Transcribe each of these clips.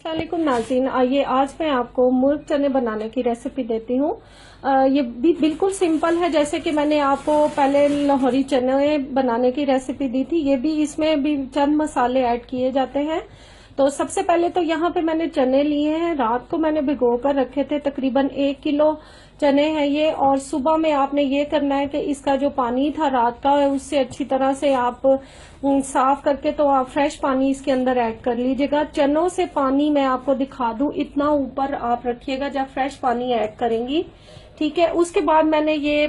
अस्सलाम वालेकुम नाज़रीन, आइए आज मैं आपको मुर्ग चने बनाने की रेसिपी देती हूँ। ये भी बिल्कुल सिंपल है, जैसे कि मैंने आपको पहले लाहौरी चने बनाने की रेसिपी दी थी। ये भी इसमें भी चंद मसाले ऐड किए जाते हैं। तो सबसे पहले तो यहाँ पे मैंने चने लिए हैं, रात को मैंने भिगो कर रखे थे। तकरीबन 1 किलो चने हैं ये। और सुबह में आपने ये करना है कि इसका जो पानी था रात का उससे अच्छी तरह से आप साफ करके तो आप फ्रेश पानी इसके अंदर ऐड कर लीजिएगा। चनों से पानी मैं आपको दिखा दूं, इतना ऊपर आप रखिएगा जब फ्रेश पानी ऐड करेंगी, ठीक है। उसके बाद मैंने ये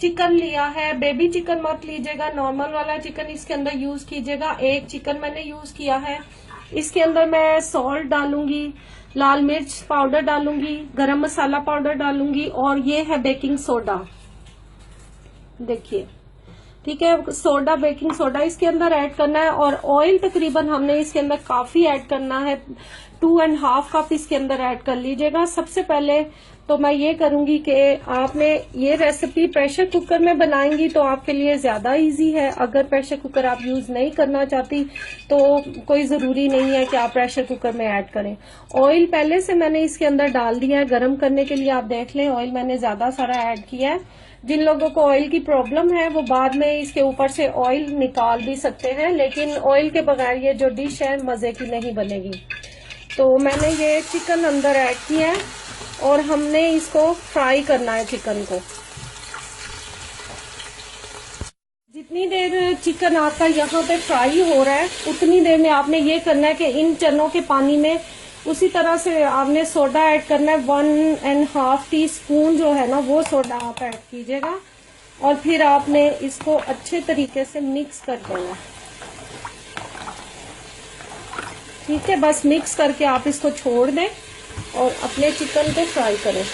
चिकन लिया है। बेबी चिकन मत लीजिएगा, नॉर्मल वाला चिकन इसके अंदर यूज कीजिएगा। 1 चिकन मैंने यूज किया है। इसके अंदर मैं सॉल्ट डालूंगी, लाल मिर्च पाउडर डालूंगी, गरम मसाला पाउडर डालूंगी और ये है बेकिंग सोडा, देखिए, ठीक है। सोडा, बेकिंग सोडा इसके अंदर ऐड करना है। और ऑयल तकरीबन हमने इसके अंदर काफी ऐड करना है, 2.5 कप इसके अंदर ऐड कर लीजिएगा। सबसे पहले तो मैं ये करूंगी कि आपने ये रेसिपी प्रेशर कुकर में बनाएंगी तो आपके लिए ज्यादा इजी है। अगर प्रेशर कुकर आप यूज नहीं करना चाहती तो कोई जरूरी नहीं है कि आप प्रेशर कुकर में ऐड करें। ऑयल पहले से मैंने इसके अंदर डाल दिया है गर्म करने के लिए। आप देख लें, ऑयल मैंने ज्यादा सारा ऐड किया है। जिन लोगों को ऑयल की प्रॉब्लम है वो बाद में इसके ऊपर से ऑयल निकाल भी सकते हैं, लेकिन ऑयल के बगैर ये जो डिश है मजे की नहीं बनेगी। तो मैंने ये चिकन अंदर ऐड किया है और हमने इसको फ्राई करना है चिकन को। जितनी देर चिकन आपका यहाँ पे फ्राई हो रहा है उतनी देर में आपने ये करना है कि इन चनों के पानी में उसी तरह से आपने सोडा ऐड करना है। 1.5 टीस्पून जो है ना वो सोडा आप ऐड कीजिएगा और फिर आपने इसको अच्छे तरीके से मिक्स कर देना, ठीक है। बस मिक्स करके आप इसको छोड़ दें और अपने चिकन को फ्राई करें।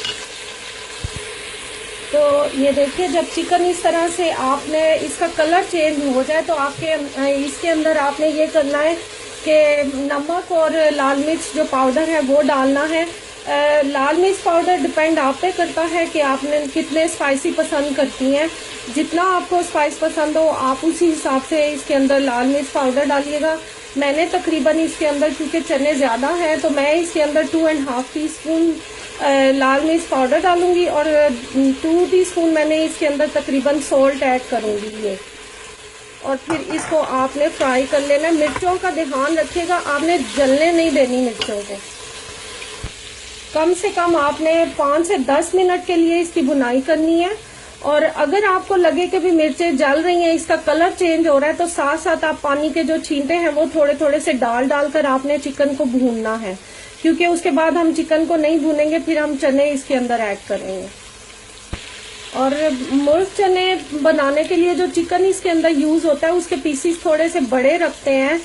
तो ये देखिए, जब चिकन इस तरह से आपने इसका कलर चेंज हो जाए तो आपके इसके अंदर आपने ये करना है कि नमक और लाल मिर्च जो पाउडर है वो डालना है। लाल मिर्च पाउडर डिपेंड आप पे करता है कि आपने कितने स्पाइसी पसंद करती हैं। जितना आपको स्पाइस पसंद हो आप उसी हिसाब से इसके अंदर लाल मिर्च पाउडर डालिएगा। मैंने तकरीबन इसके अंदर, क्योंकि चने ज्यादा हैं, तो मैं इसके अंदर 2.5 टीस्पून लाल मिर्च पाउडर डालूंगी और 2 टीस्पून मैंने इसके अंदर तकरीबन सॉल्ट ऐड करूंगी ये। और फिर इसको आपने फ्राई कर लेना। मिर्चों का ध्यान रखिएगा, आपने जलने नहीं देनी मिर्चों को। कम से कम आपने 5 से 10 मिनट के लिए इसकी भुनाई करनी है। और अगर आपको लगे कि भी मिर्चें जल रही हैं, इसका कलर चेंज हो रहा है, तो साथ साथ आप पानी के जो छींटे हैं वो थोड़े थोड़े से डालकर आपने चिकन को भूनना है, क्योंकि उसके बाद हम चिकन को नहीं भूनेंगे, फिर हम चने इसके अंदर ऐड करेंगे। और मुर्ग चने बनाने के लिए जो चिकन इसके अंदर यूज होता है उसके पीसीस थोड़े से बड़े रखते हैं।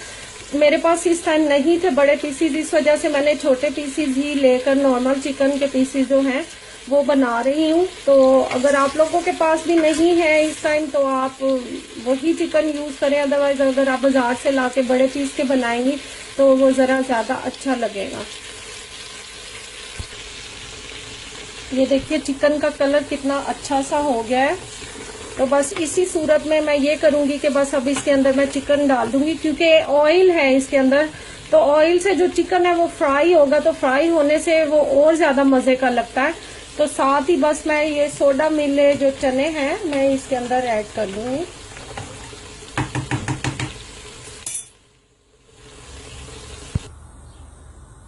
मेरे पास इस टाइम नहीं थे बड़े पीसीस, इस वजह से मैंने छोटे पीसीस ही लेकर नॉर्मल चिकन के पीसीस जो हैं वो बना रही हूँ। तो अगर आप लोगों के पास भी नहीं है इस टाइम तो आप वही चिकन यूज करें। अदरवाइज अगर आप बाजार से लाके बड़े पीस के बनाएंगी तो वो जरा ज्यादा अच्छा लगेगा। ये देखिए चिकन का कलर कितना अच्छा सा हो गया है। तो बस इसी सूरत में मैं ये करूंगी कि बस अब इसके अंदर मैं चिकन डाल दूंगी, क्योंकि ऑयल है इसके अंदर। तो ऑयल से जो चिकन है वो फ्राई होगा, तो फ्राई होने से वो और ज्यादा मजे का लगता है। तो साथ ही बस मैं ये सोडा मिले जो चने हैं मैं इसके अंदर ऐड कर दूंगी।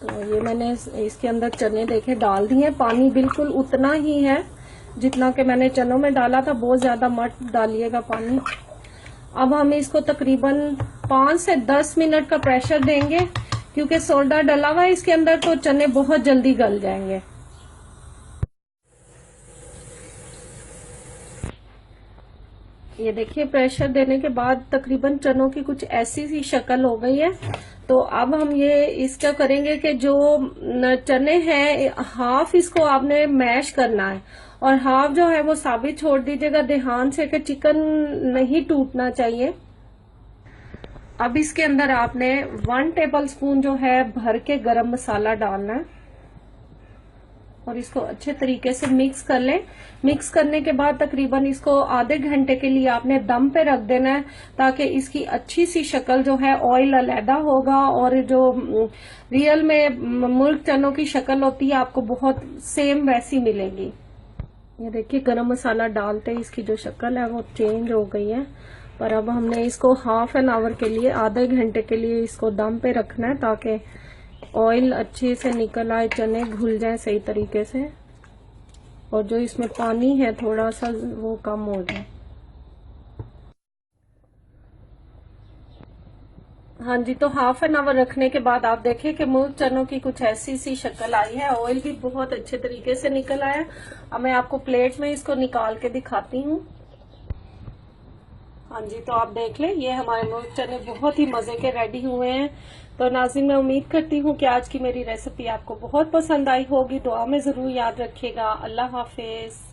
तो ये मैंने इसके अंदर चने देखे डाल दिए। पानी बिल्कुल उतना ही है जितना कि मैंने चनों में डाला था, बहुत ज्यादा मत डालिएगा पानी। अब हम इसको तकरीबन 5 से 10 मिनट का प्रेशर देंगे, क्योंकि सोडा डला हुआ है इसके अंदर तो चने बहुत जल्दी गल जाएंगे। ये देखिए प्रेशर देने के बाद तकरीबन चनों की कुछ ऐसी सी शक्ल हो गई है। तो अब हम ये इसका करेंगे कि जो चने हैं हाफ इसको आपने मैश करना है और हाफ जो है वो साबित छोड़ दीजिएगा ध्यान से कि चिकन नहीं टूटना चाहिए। अब इसके अंदर आपने 1 टेबल स्पून जो है भर के गरम मसाला डालना है। और इसको अच्छे तरीके से मिक्स कर लें। मिक्स करने के बाद तकरीबन इसको आधे घंटे के लिए आपने दम पे रख देना है, ताकि इसकी अच्छी सी शक्ल जो है, ऑयल अलहदा होगा और जो रियल में मुल्क चनों की शक्ल होती है आपको बहुत सेम वैसी मिलेगी। ये देखिए गरम मसाला डालते ही इसकी जो शक्ल है वो चेंज हो गई है। पर अब हमने इसको हाफ एन आवर के लिए, आधे घंटे के लिए इसको दम पे रखना है, ताकि ऑयल अच्छे से निकल आए, चने घुल जाए सही तरीके से, और जो इसमें पानी है थोड़ा सा वो कम हो जाए। हाँ जी, तो हाफ एन आवर रखने के बाद आप देखें कि मुल्क चनों की कुछ ऐसी सी शक्ल आई है, ऑयल भी बहुत अच्छे तरीके से निकल आया। अब मैं आपको प्लेट में इसको निकाल के दिखाती हूँ। हाँ जी, तो आप देख लें, ये हमारे मुल्क चने बहुत ही मजे के रेडी हुए हैं। तो नाज़रीन, मैं उम्मीद करती हूँ कि आज की मेरी रेसिपी आपको बहुत पसंद आई होगी। दुआ में जरूर याद रखिएगा। अल्लाह हाफिज।